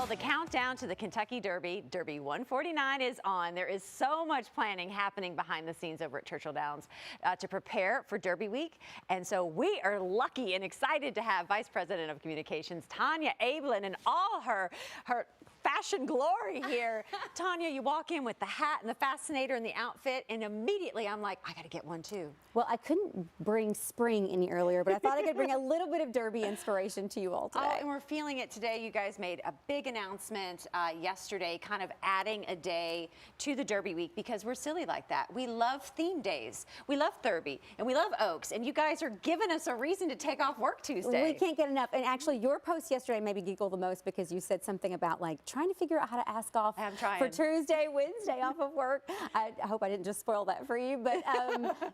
Well, the countdown to the Kentucky Derby, Derby 149, is on. There is so much planning happening behind the scenes over at Churchill Downs to prepare for Derby Week. And so we are lucky and excited to have Vice President of Communications, Tanya Ablin, and all her fashion glory here. Tanya, you walk in with the hat and the fascinator and the outfit, and immediately I'm like, I got to get one too. Well, I couldn't bring spring any earlier, but I thought I could bring a little bit of Derby inspiration to you all today. Oh, and we're feeling it today. You guys made a big announcement yesterday, kind of adding a day to the Derby week because we're silly like that. We love theme days. We love Derby and we love Oaks, and you guys are giving us a reason to take off work Tuesday. We can't get enough. And actually, your post yesterday made me giggle the most because you said something about like trying to figure out how to ask off for Tuesday, Wednesday off of work. I hope I didn't just spoil that for you, but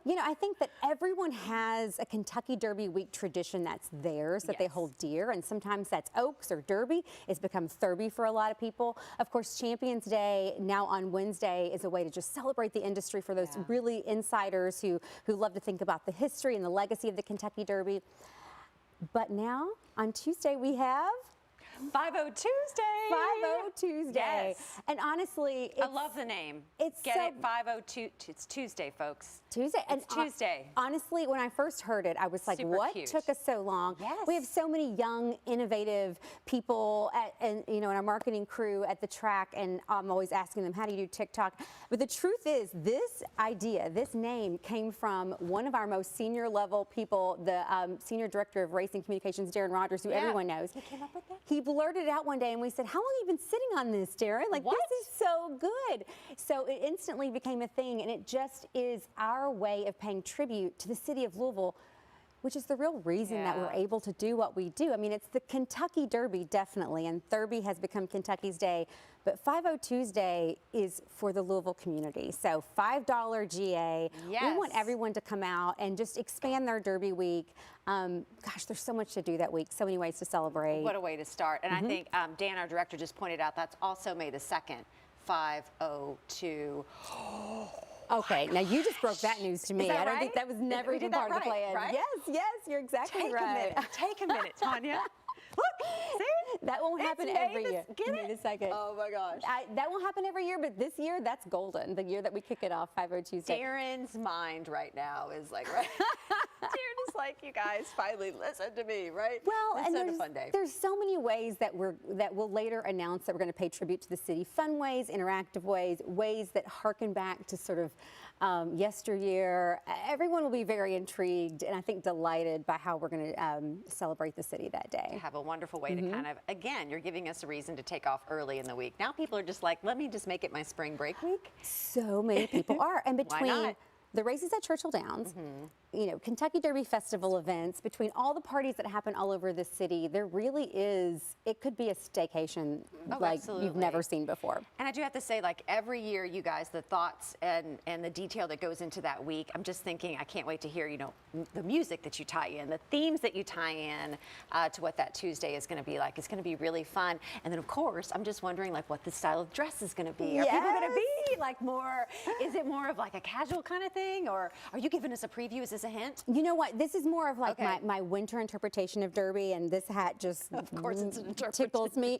you know, I think that everyone has a Kentucky Derby week tradition that's theirs that they hold dear, and sometimes that's Oaks or Derby. It's become Thurby for a lot of people. Of course, Champions Day now on Wednesday is a way to just celebrate the industry for those really insiders who love to think about the history and the legacy of the Kentucky Derby. But now on Tuesday we have 5-0 Tuesday. 5-0 Tuesday. Yes. And honestly, I love the name. It's Get it? 5-0 It's Tuesday, folks. Tuesday. It's Tuesday. Honestly, when I first heard it, I was like, Super what cute. took us so long? Yes. We have so many young, innovative people and in our marketing crew at the track, and I'm always asking them, how do you do TikTok? But the truth is, this idea, this name came from one of our most senior level people, the Senior Director of Racing Communications, Darren Rogers, who everyone knows. He came up with that? He blurted it out one day and we said, how long have you been sitting on this, Darren? Like, this is so good. So it instantly became a thing, and it just is our way of paying tribute to the city of Louisville, which is the real reason that we're able to do what we do. I mean, it's the Kentucky Derby, definitely, and Thurby has become Kentucky's day, but 5-0 Tuesday is for the Louisville community. So $5 GA. We want everyone to come out and just expand their Derby week. Gosh, there's so much to do that week, so many ways to celebrate. What a way to start. And I think Dan, our director, just pointed out that's also May the 2nd, 5-0-2. Okay, now you just broke that news to me. I don't think that was never even part of the plan. Right? Yes, you're exactly right. Take a minute, Tanya. Look, see? That won't happen every year. Get it? May the 2nd. Oh my gosh. That won't happen every year, but this year, that's golden. The year that we kick it off, 5-0 Tuesday. Darren's mind right now is like, right? Darren is like, you guys finally listen to me, right? Well, and such a fun day. There's so many ways that we'll later announce that we're going to pay tribute to the city. Fun ways, interactive ways, ways that harken back to sort of yesteryear. Everyone will be very intrigued and I think delighted by how we're going to celebrate the city that day. Have a wonderful way to kind of, again, you're giving us a reason to take off early in the week. Now people are just like, let me just make it my spring break week. So many people are. And Why not? the races at Churchill Downs, you know, Kentucky Derby Festival events, between all the parties that happen all over the city, there really is, it could be a staycation like you've never seen before. And I do have to say, like every year, you guys, the thoughts and the detail that goes into that week, I'm just thinking, I can't wait to hear, you know, the music that you tie in, the themes that you tie in to what that Tuesday is going to be like. It's going to be really fun. And then, of course, I'm just wondering, like, what the style of dress is going to be. Are people going to be like more, is it more of like a casual kind of thing? Or are you giving us a preview? Is this a hint? You know what? This is more of like my winter interpretation of Derby, and this hat just of course it's an interpretation. tickles me.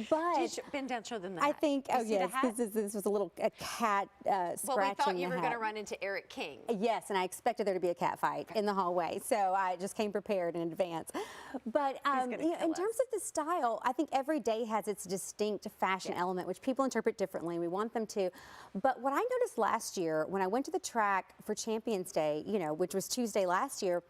But bend down, show them that. I think, oh yes, this was a cat scratching. Well, we thought you were going to run into Eric King. Yes, and I expected there to be a cat fight in the hallway, so I just came prepared in advance. But you know, in terms of the style, I think every day has its distinct fashion element, which people interpret differently. We want them to. But what I noticed last year when I went to the track for Champions Day, you know, which was Tuesday last year,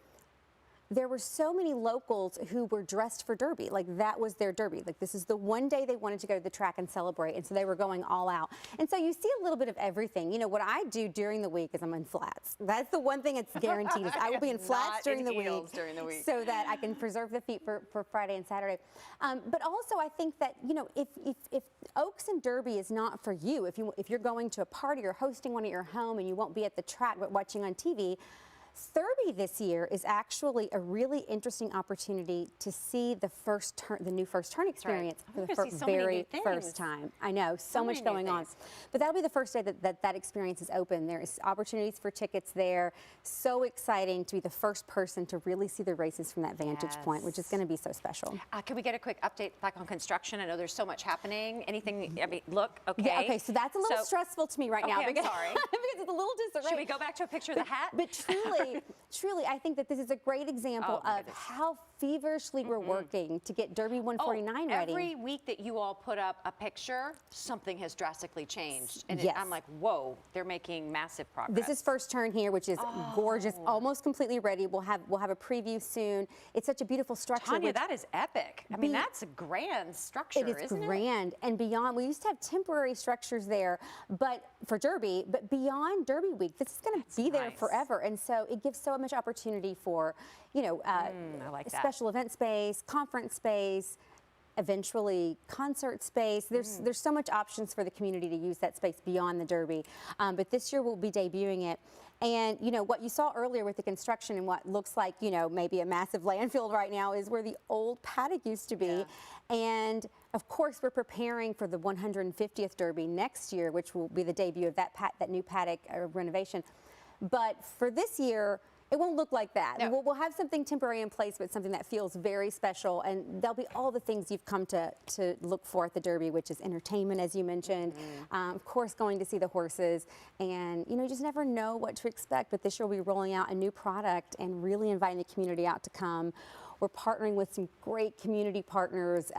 there were so many locals who were dressed for Derby. Like that was their Derby. Like this is the one day they wanted to go to the track and celebrate, and so they were going all out. And so you see a little bit of everything. You know, what I do during the week is I'm in flats. That's the one thing that's guaranteed is I will be in flats during the week so that I can preserve the feet for Friday and Saturday. But also I think that, you know, if Oaks and Derby is not for you, if you're going to a party or hosting one at your home and you won't be at the track but watching on TV, Derby this year is actually a really interesting opportunity to see the new first turn experience for the very first time. I know, so much going on. But that'll be the first day that experience is open. There's opportunities for tickets there. So exciting to be the first person to really see the races from that vantage point, which is going to be so special. Can we get a quick update back on construction? I know there's so much happening. Anything, I mean, look, okay. Yeah, okay, so that's a little stressful to me right now. I'm sorry. Because it's a little disarray. Should we go back to a picture of the hat? But truly, I think that this is a great example of how feverishly we're working to get Derby 149 ready. Every week that you all put up a picture, something has drastically changed. And yes. I'm like, whoa, they're making massive progress. This is first turn here, which is gorgeous, almost completely ready. We'll have a preview soon. It's such a beautiful structure. Tanya, that is epic. I mean, that's a grand structure, isn't it? It is grand. And beyond, we used to have temporary structures there, but for Derby, but beyond Derby week, this is going to be there forever. And so it gives so much opportunity for, you know, I like that. Special event space, conference space, eventually concert space. There's so much options for the community to use that space beyond the Derby. But this year we'll be debuting it. And, you know, what you saw earlier with the construction and what looks like, you know, maybe a massive landfill right now is where the old paddock used to be. Yeah. And, of course, we're preparing for the 150th Derby next year, which will be the debut of that new paddock renovation. But for this year, it won't look like that. No. We'll have something temporary in place, but something that feels very special. And there'll be all the things you've come to look for at the Derby, which is entertainment, as you mentioned. Of course, going to see the horses. And, you know, you just never know what to expect. But this year we'll be rolling out a new product and really inviting the community out to come. We're partnering with some great community partners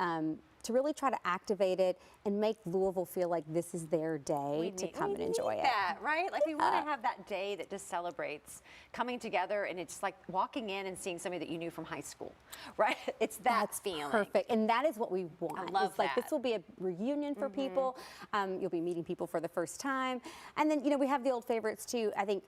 to really try to activate it and make Louisville feel like this is their day to come and enjoy it. That, right? Like we want to have that day that just celebrates coming together, and it's like walking in and seeing somebody that you knew from high school, right? It's that feeling. Perfect, and that is what we want. I love that. Like this will be a reunion for people. You'll be meeting people for the first time, and then you know we have the old favorites too. I think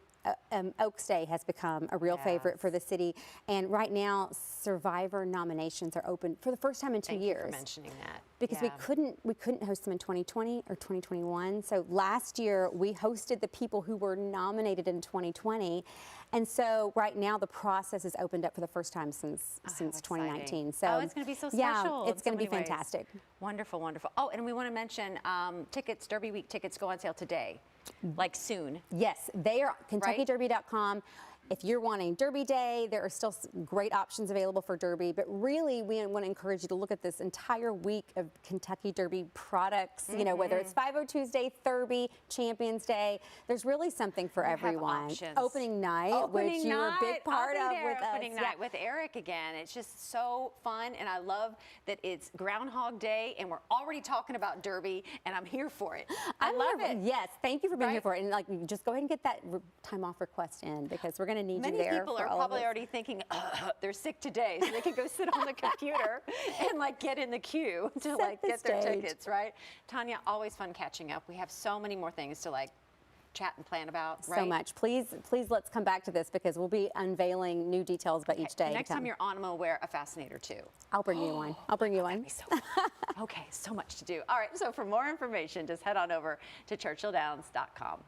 Oaks Day has become a real favorite for the city, and right now Survivor nominations are open for the first time in 2 years. Thank you for mentioning that. Because we couldn't host them in 2020 or 2021. So last year we hosted the people who were nominated in 2020, and so right now the process is opened up for the first time since 2019. So it's going to be so special. Yeah, it's going to be fantastic. Wonderful, wonderful. Oh, and we want to mention tickets. Derby week tickets go on sale today. Like soon. Yes, they are KentuckyDerby.com. If you're wanting Derby Day, there are still great options available for Derby, but really we want to encourage you to look at this entire week of Kentucky Derby products, you know, whether it's 5-0 Tuesday, Derby, Champions Day, there's really something for everyone. Opening night, which you were a big part of with us. Opening night with Eric again. It's just so fun, and I love that it's Groundhog Day, and we're already talking about Derby, and I'm here for it. I love it. Yes, thank you for being here for it, and like just go ahead and get that time off request in because we're going to need you there. Many people are probably already thinking they're sick today, so they can go sit on the computer and like get in the queue to like get their tickets, right? Tanya, always fun catching up. We have so many more things to like chat and plan about, right? So much. Please let's come back to this because we'll be unveiling new details about each day. Next time you're on, I'm gonna wear a fascinator too. I'll bring you one. I'll bring you one. Okay, so much to do. All right, so for more information, just head on over to churchilldowns.com.